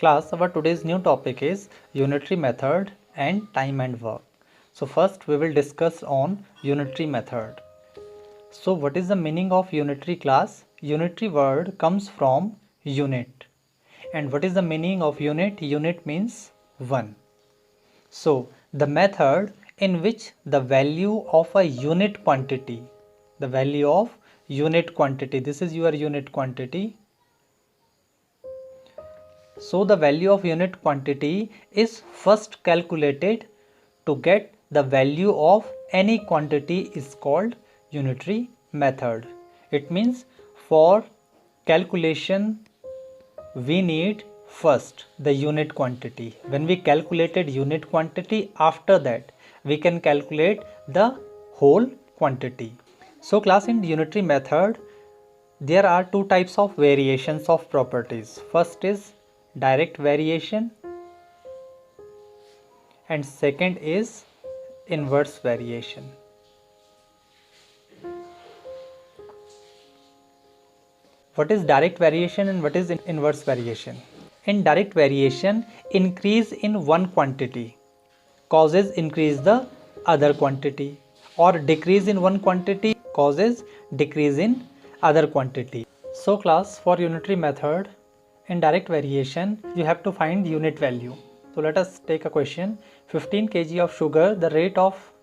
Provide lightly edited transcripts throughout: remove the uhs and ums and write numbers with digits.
Class, our today's new topic is unitary method and time and work. So first we will discuss on unitary method. So what is the meaning of unitary class? Unitary word comes from unit. And what is the meaning of unit? Unit means one. So the method in which the value of a unit quantity, this is your unit quantity. So the value of unit quantity is first calculated to get the value of any quantity is called unitary method. It means for calculation we need first the unit quantity. When we calculated unit quantity, after that we can calculate the whole quantity. So class, in unitary method there are two types of variations of properties. First is direct variation and second is inverse variation. What is direct variation and what is inverse variation? In direct variation, increase in one quantity causes increase the other quantity, or decrease in one quantity causes decrease in other quantity. So class, for unitary method, in direct variation you have to find unit value. So let us take a question. 15 kg of sugar, the rate of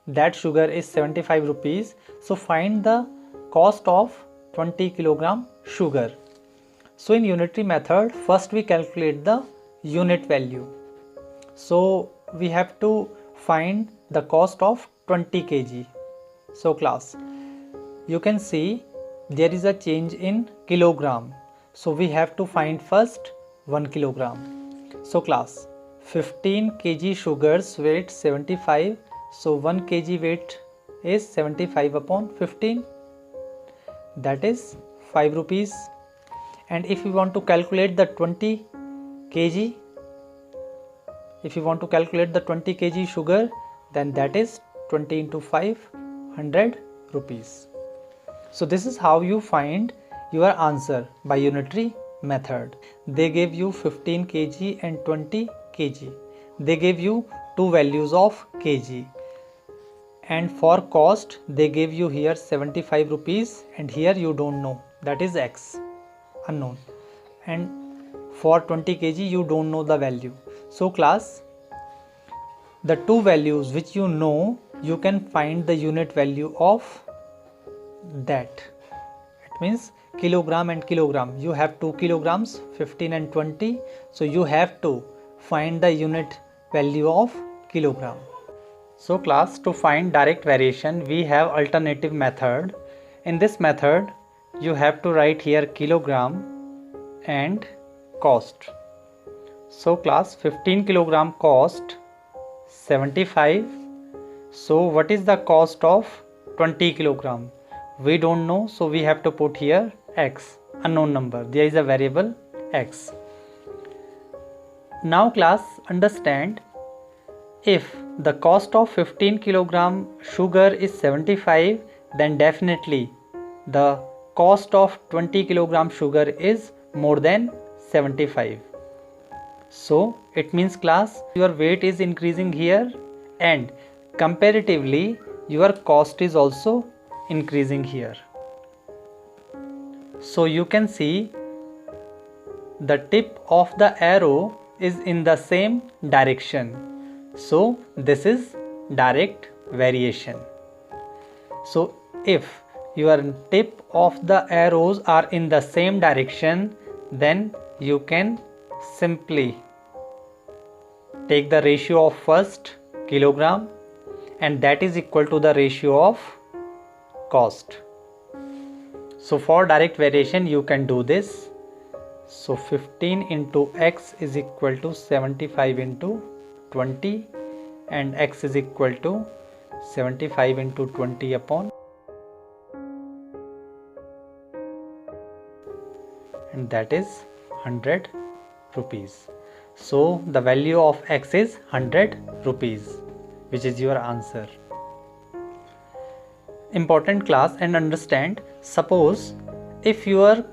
that sugar is 75 rupees. So find the cost of 20 kilogram sugar. So in unitary method, first we calculate the unit value. So we have to find the cost of 20 kg. So class, you can see there is a change in kilogram. So we have to find first 1 kilogram. So class, 15 kg sugars weight 75. So 1 kg weight is 75 upon 15. That is 5 rupees. And if we want to calculate the 20 kg, sugar, then that is 20 into 5, 100 rupees. So this is how you find your answer by unitary method. They gave you 15 kg and 20 kg. They gave you two values of kg. And for cost, they gave you here 75 rupees and here you don't know, that is x, unknown. And for 20 kg you don't know the value. So class, the two values which you know, you can find the unit value of that. It means kilogram and kilogram. You have 2 kilograms, 15 and 20. So you have to find the unit value of kilogram. So class, to find direct variation we have alternative method. In this method you have to write here kilogram and cost. So class, 15 kilogram cost 75. So what is the cost of 20 kilogram? We don't know, so we have to put here x, unknown number. There is a variable x. Now class, understand, if the cost of 15 kilogram sugar is 75, then definitely the cost of 20 kilogram sugar is more than 75. So it means class, your weight is increasing here and comparatively your cost is also increasing here. So you can see the tip of the arrow is in the same direction. So this is direct variation. So if your tip of the arrows are in the same direction, then you can simply take the ratio of first kilogram and that is equal to the ratio of cost. So for direct variation you can do this. So 15 into x is equal to 75 into 20 and x is equal to 75 into 20 upon, and that is 100 rupees. So the value of x is 100 rupees, which is your answer. Important class, and understand, suppose if your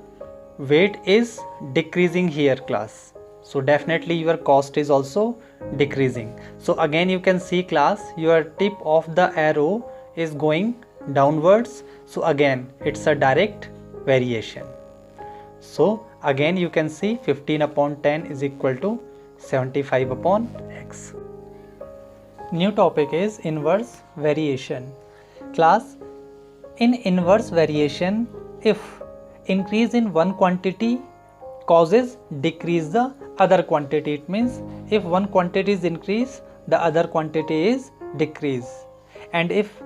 weight is decreasing here class, So definitely your cost is also decreasing. So again you can see class, your tip of the arrow is going downwards. So again it's a direct variation. So again you can see 15 upon 10 is equal to 75 upon x. New topic is inverse variation. Class, in inverse variation, if increase in one quantity causes decrease the other quantity, it means if one quantity is increase, the other quantity is decrease, and if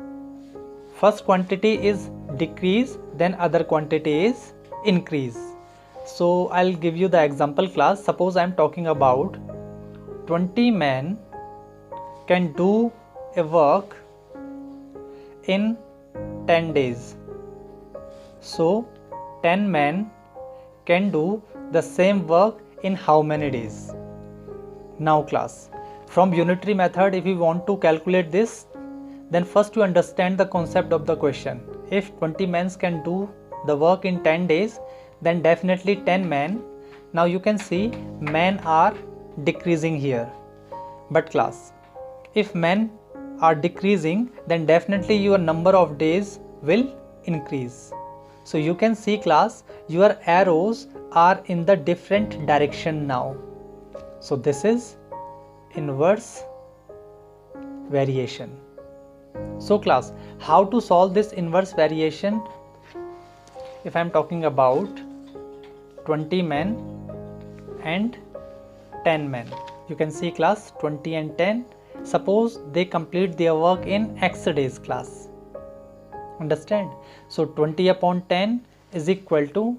first quantity is decrease, then other quantity is increase. So I'll give you the example class. Suppose I'm talking about 20 men can do a work in 10 days. So 10 men can do the same work in how many days? Now class, from unitary method, if you want to calculate this, then first you understand the concept of the question. If 20 men can do the work in 10 days, then definitely 10 men. Now you can see men are decreasing here. But class, if men are decreasing, then definitely your number of days will increase. So you can see class, your arrows are in the different direction now. So this is inverse variation. So class, how to solve this inverse variation? If I am talking about 20 men and 10 men, you can see class 20 and 10. Suppose they complete their work in x days class. Understand? So 20 upon 10 is equal to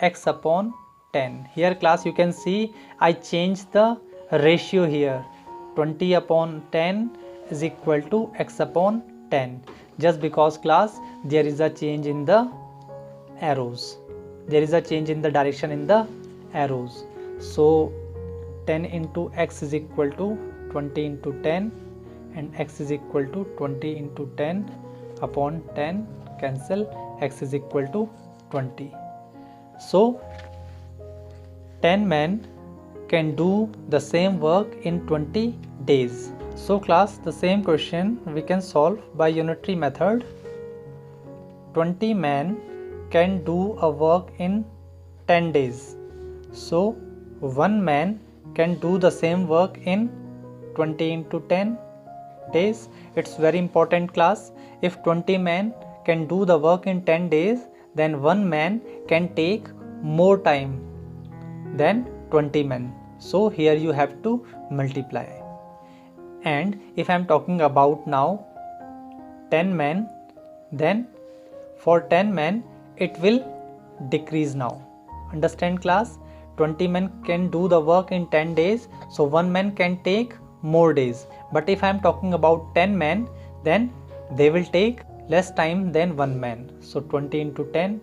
x upon 10. Here class you can see I changed the ratio here. 20 upon 10 is equal to x upon 10. Just because class there is a change in the arrows. There is a change in the direction in the arrows. So 10 into x is equal to 20 into 10, and x is equal to 20 into 10 upon 10, cancel, x is equal to 20. So 10 men can do the same work in 20 days. So class, the same question we can solve by unitary method. 20 men can do a work in 10 days. So 1 man can do the same work in 20 into 10 days. It's very important class. If 20 men can do the work in 10 days, then 1 man can take more time than 20 men. So here you have to multiply. And if I am talking about now 10 men, then for 10 men it will decrease now. Understand class? 20 men can do the work in 10 days, so 1 man can take more days. But if I am talking about 10 men, then they will take less time than 1 man. So 20 into 10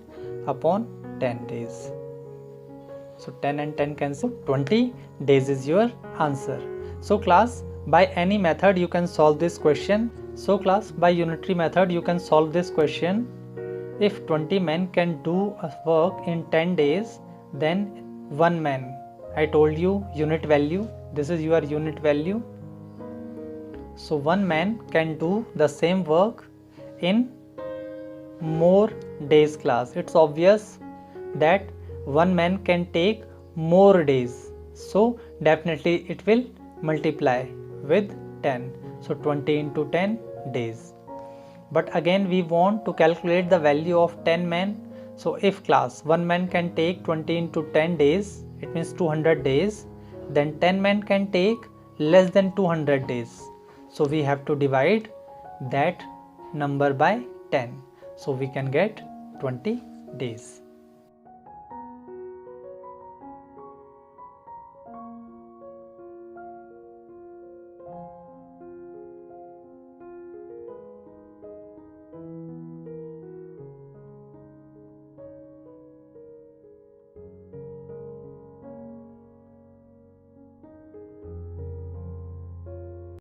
upon 10 days. So 10 and 10 cancel. 20 days is your answer. So class, by any method you can solve this question. So class, by unitary method you can solve this question. If 20 men can do a work in 10 days, then 1 man, I told you unit value, this is your unit value. So 1 man can do the same work in more days class. It's obvious that 1 man can take more days. So definitely it will multiply with 10. So 20 into 10 days. But again we want to calculate the value of 10 men. So if class 1 man can take 20 into 10 days, it means 200 days, then 10 men can take less than 200 days. So we have to divide that number by 10. So we can get 20 days.